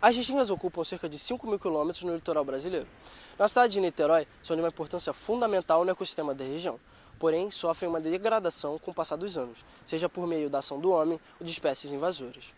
As Restingas ocupam cerca de 5.000 quilômetros no litoral brasileiro. Na cidade de Niterói, são de uma importância fundamental no ecossistema da região, porém sofrem uma degradação com o passar dos anos, seja por meio da ação do homem ou de espécies invasoras.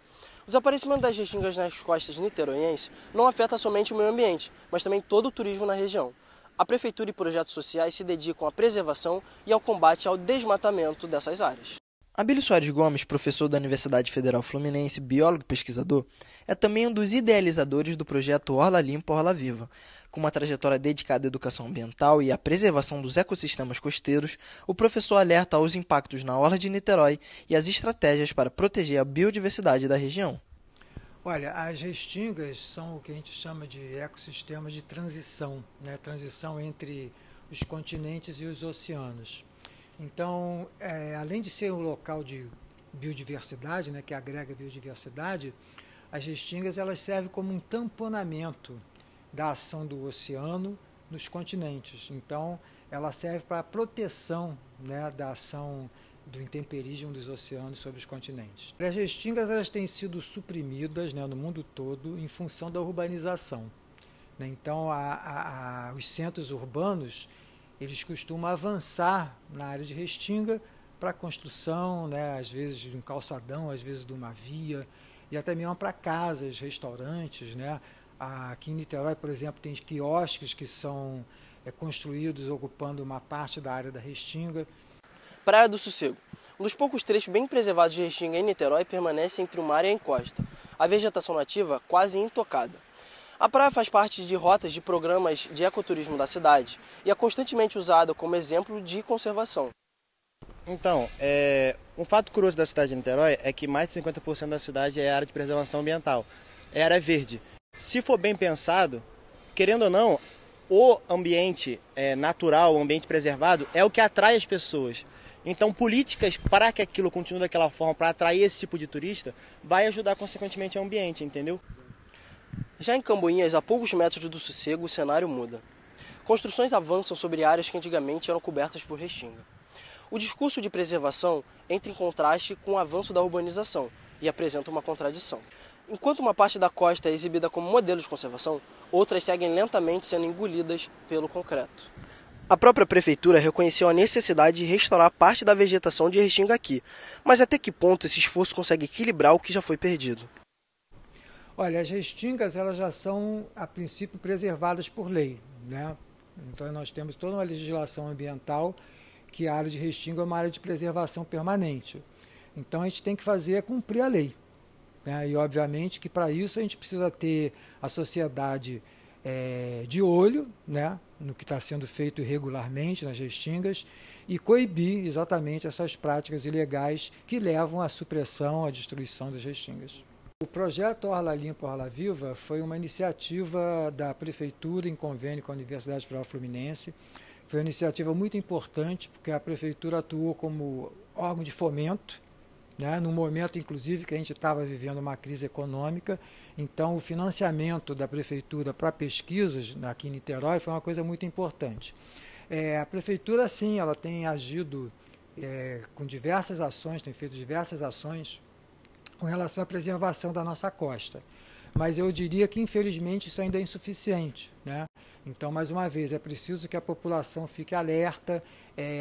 O desaparecimento das restingas nas costas niteroienses não afeta somente o meio ambiente, mas também todo o turismo na região. A Prefeitura e projetos sociais se dedicam à preservação e ao combate ao desmatamento dessas áreas. Abílio Soares Gomes, professor da Universidade Federal Fluminense, biólogo e pesquisador, é também um dos idealizadores do projeto Orla Limpa, Orla Viva. Com uma trajetória dedicada à educação ambiental e à preservação dos ecossistemas costeiros, o professor alerta aos impactos na orla de Niterói e as estratégias para proteger a biodiversidade da região. Olha, as restingas são o que a gente chama de ecossistemas de transição, né? Transição entre os continentes e os oceanos. Então, além de ser um local de biodiversidade, né, que agrega biodiversidade, as restingas elas servem como um tamponamento da ação do oceano nos continentes. Então, ela serve para a proteção, né, da ação do intemperismo dos oceanos sobre os continentes. As restingas elas têm sido suprimidas, né, no mundo todo em função da urbanização. Então, os centros urbanos eles costumam avançar na área de restinga para a construção, né, às vezes de um calçadão, às vezes de uma via, e até mesmo para casas, restaurantes. Né? Aqui em Niterói, por exemplo, tem quiosques que são construídos ocupando uma parte da área da restinga. Praia do Sossego. Um dos poucos trechos bem preservados de restinga em Niterói permanece entre o mar e a encosta. A vegetação nativa quase intocada. A praia faz parte de rotas de programas de ecoturismo da cidade e é constantemente usada como exemplo de conservação. Então, um fato curioso da cidade de Niterói é que mais de 50% da cidade é área de preservação ambiental, é área verde. Se for bem pensado, querendo ou não, o ambiente natural, o ambiente preservado é o que atrai as pessoas. Então, políticas para que aquilo continue daquela forma, para atrair esse tipo de turista, vai ajudar consequentemente ao ambiente, entendeu? Já em Camboinhas, a poucos metros do Sossego, o cenário muda. Construções avançam sobre áreas que antigamente eram cobertas por restinga. O discurso de preservação entra em contraste com o avanço da urbanização e apresenta uma contradição. Enquanto uma parte da costa é exibida como modelo de conservação, outras seguem lentamente sendo engolidas pelo concreto. A própria prefeitura reconheceu a necessidade de restaurar parte da vegetação de restinga aqui, mas até que ponto esse esforço consegue equilibrar o que já foi perdido? Olha, as restingas elas já são, a princípio, preservadas por lei, né? Então nós temos toda uma legislação ambiental que a área de restinga é uma área de preservação permanente. Então a gente tem que fazer é cumprir a lei, né? E obviamente que para isso a gente precisa ter a sociedade de olho, né, no que está sendo feito irregularmente nas restingas e coibir exatamente essas práticas ilegais que levam à supressão, à destruição das restingas. O projeto Orla Limpa, Orla Viva foi uma iniciativa da Prefeitura em convênio com a Universidade Federal Fluminense. Foi uma iniciativa muito importante porque a Prefeitura atuou como órgão de fomento, né, no momento, inclusive, que a gente estava vivendo uma crise econômica. Então, o financiamento da Prefeitura para pesquisas aqui em Niterói foi uma coisa muito importante. A Prefeitura, sim, ela tem agido com diversas ações, tem feito diversas ações com relação à preservação da nossa costa. Mas eu diria que, infelizmente, isso ainda é insuficiente, né? Então, mais uma vez, é preciso que a população fique alerta,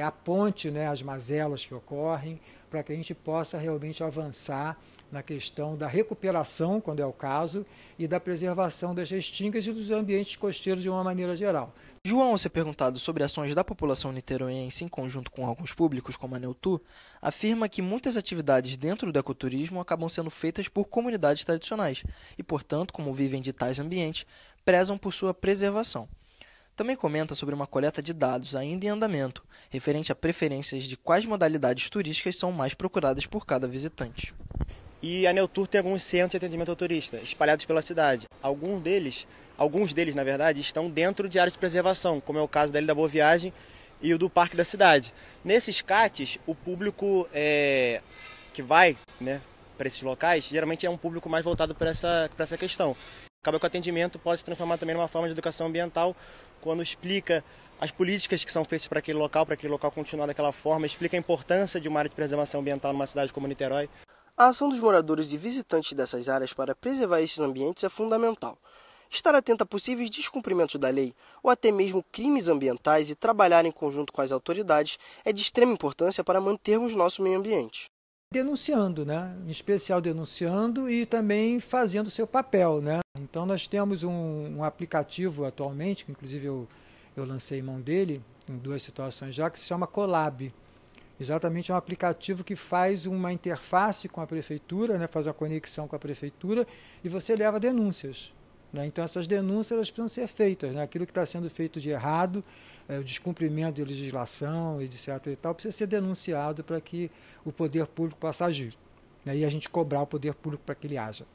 aponte, né, as mazelas que ocorrem, para que a gente possa realmente avançar na questão da recuperação, quando é o caso, e da preservação das restingas e dos ambientes costeiros de uma maneira geral. João, ao ser perguntado sobre ações da população niteroiense em conjunto com órgãos públicos como a Neutur, afirma que muitas atividades dentro do ecoturismo acabam sendo feitas por comunidades tradicionais e, portanto, como vivem de tais ambientes, prezam por sua preservação. Também comenta sobre uma coleta de dados ainda em andamento, referente a preferências de quais modalidades turísticas são mais procuradas por cada visitante. E a Neutur tem alguns centros de atendimento ao turista, espalhados pela cidade. Alguns deles, na verdade, estão dentro de áreas de preservação, como é o caso da Ilha da Boa Viagem e o do Parque da Cidade. Nesses CATs, o público que vai, né, para esses locais, geralmente é um público mais voltado para essa questão. Acaba que o atendimento pode se transformar também numa forma de educação ambiental, quando explica as políticas que são feitas para aquele local continuar daquela forma, explica a importância de uma área de preservação ambiental numa cidade como Niterói. A ação dos moradores e visitantes dessas áreas para preservar esses ambientes é fundamental. Estar atento a possíveis descumprimentos da lei ou até mesmo crimes ambientais e trabalhar em conjunto com as autoridades é de extrema importância para mantermos nosso meio ambiente. Denunciando, né? Em especial denunciando e também fazendo o seu papel, né? Então nós temos um aplicativo atualmente, que inclusive eu lancei mão dele em 2 situações já, que se chama Colab. Exatamente, é um aplicativo que faz uma interface com a prefeitura, né? Faz uma conexão com a prefeitura e você leva denúncias. Então essas denúncias elas precisam ser feitas, né? Aquilo que está sendo feito de errado, o descumprimento de legislação, etc. e tal, precisa ser denunciado para que o poder público possa agir, né? E a gente cobrar o poder público para que ele haja.